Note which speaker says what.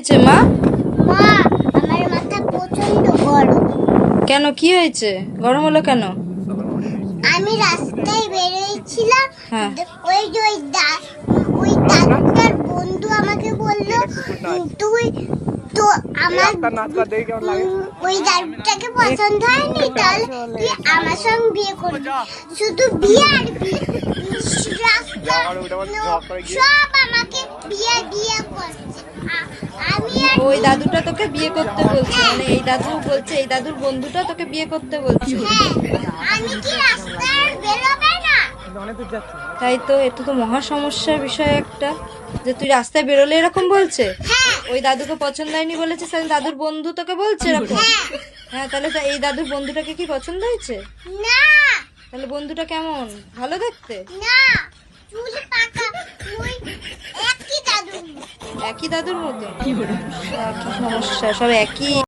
Speaker 1: হয়েছে মা?
Speaker 2: মা, আমার মাথা প্রচন্ড গরম।
Speaker 1: কেন, কি হয়েছে? গরম হলো কেন?
Speaker 2: আমি রাস্তায় বেরিয়েছিলাম,
Speaker 1: হ্যাঁ।
Speaker 2: ওই দাদুটার বন্ধু আমাকে বললো, তুই তো আমার ওই দাদুটাকে পছন্দ হয়নি, তাহলে তুই আমার সঙ্গে বিয়ে করবি। শুধু বিয়ে আর বিয়ে, রাস্তার লোক সব আমাকে বিয়ে বিয়ে করছে। আমি আর
Speaker 1: ওই দাদুটা তোকে বিয়ে করতে বলছে, মানে এই দাদু বলছে এই দাদুর বন্ধুটা তোকে বিয়ে করতে বলছে।
Speaker 2: হ্যাঁ, আমি কি রাস্তায় আর বেরোবে না?
Speaker 1: তাই তো, এটা তো মহা সমস্যার বিষয় একটা, যে তুই রাস্তায় বেরোলে এরকম বলছে।
Speaker 2: হ্যাঁ,
Speaker 1: ওই দাদুকে পছন্দ হয়নি বলেছে, সেই দাদুর বন্ধু তোকে বলছে এরকম।
Speaker 2: হ্যাঁ,
Speaker 1: হ্যাঁ, তাহলে তো এই দাদুর বন্ধুটাকে কি পছন্দ হয়েছে?
Speaker 2: না,
Speaker 1: তাহলে বন্ধুটা কেমন, ভালো দেখতে?
Speaker 2: না, চুল পাকা, ওই একই দাদু।
Speaker 1: একই দাদুর মতো? কি সমস্যা, সব একই।